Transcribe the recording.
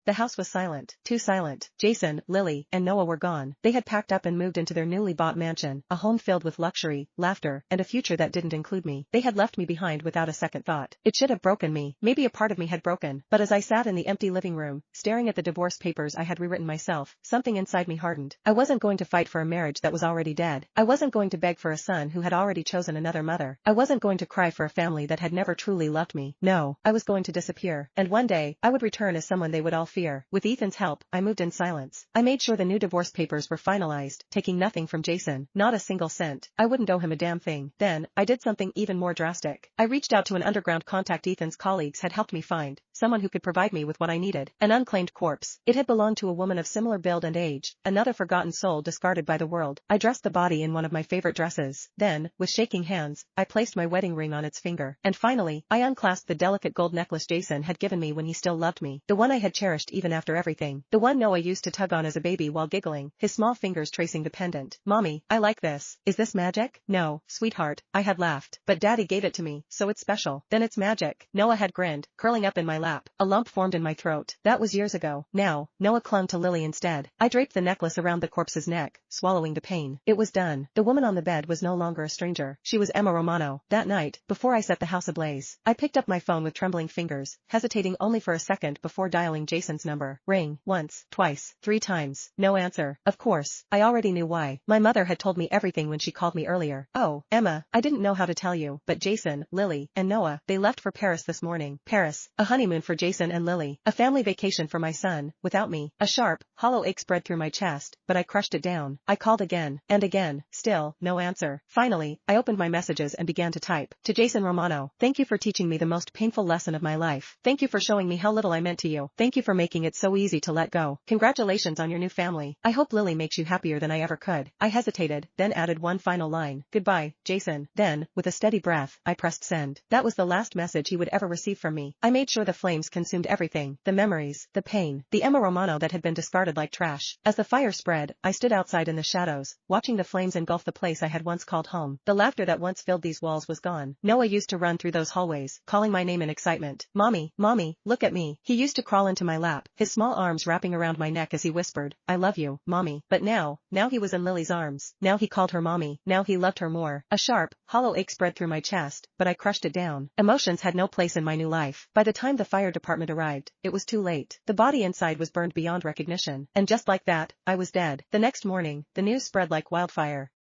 The house was silent, too silent. Jason, Lily, and Noah were gone. They had packed up and moved into their newly bought mansion, a home filled with luxury, laughter, and a future that didn't include me. They had left me behind without a second thought. It should have broken me. Maybe a part of me had broken. But as I sat in the empty living room, staring at the divorce papers I had rewritten myself, something inside me hardened. I wasn't going to fight for a marriage that was already dead. I wasn't going to beg for a son who had already chosen another mother. I wasn't going to cry for a family that had never truly loved me. No, I was going to disappear. And one day, I would return as someone they would all fear. With Ethan's help, I moved in silence. I made sure the new divorce papers were finalized, taking nothing from Jason, not a single cent. I wouldn't owe him a damn thing. Then, I did something even more drastic. I reached out to an underground contact Ethan's colleagues had helped me find, someone who could provide me with what I needed. An unclaimed corpse. It had belonged to a woman of similar build and age, another forgotten soul discarded by the world. I dressed the body in one of my favorite dresses. Then, with shaking hands, I placed my wedding ring on its finger. And finally, I unclasped the delicate gold necklace Jason had given me when he still loved me. The one I had cherished even after everything. The one Noah used to tug on as a baby while giggling, his small fingers tracing the pendant. Mommy, I like this. Is this magic? No, sweetheart, I had laughed. But Daddy gave it to me, so it's special. Then it's magic. Noah had grinned, curling up in my lap. A lump formed in my throat. That was years ago. Now, Noah clung to Lily instead. I draped the necklace around the corpse's neck, swallowing the pain. It was done. The woman on the bed was no longer a stranger. She was Emma Romano. That night, before I set the house ablaze, I picked up my phone with trembling fingers, hesitating only for a second before dialing Jason's number. Ring. Once, twice, 3 times. No answer. Of course, I already knew why. My mother had told me everything when she called me earlier. Oh, Emma, I didn't know how to tell you, but Jason, Lily, and Noah, they left for Paris this morning. Paris. A honeymoon for Jason and Lily. A family vacation for my son, without me. A sharp, hollow ache spread through my chest, but I crushed it down. I called again, and again, still, no answer. Finally, I opened my messages and began to type. To Jason Romano, thank you for teaching me the most painful lesson of my life. Thank you for showing me how little I meant to you. Thank you for making it so easy to let go. Congratulations on your new family. I hope Lily makes you happier than I ever could. I hesitated, then added one final line. Goodbye, Jason. Then, with a steady breath, I pressed send. That was the last message he would ever receive from me. I made sure the flames consumed everything, the memories, the pain, the Emma Romano that had been discarded like trash. As the fire spread, I stood outside in the shadows, watching the flames engulf the place I had once called home. The laughter that once filled these walls was gone. Noah used to run through those hallways, calling my name in excitement. Mommy, Mommy, look at me. He used to crawl into my lap, his small arms wrapping around my neck as he whispered, I love you, Mommy. But now he was in Lily's arms. Now he called her Mommy. Now he loved her more. A sharp, hollow ache spread through my chest, but I crushed it down. Emotions had no place in my new life. By the time the fire department arrived, it was too late. The body inside was burned beyond recognition. And just like that, I was dead. The next morning, the news spread like wildfire.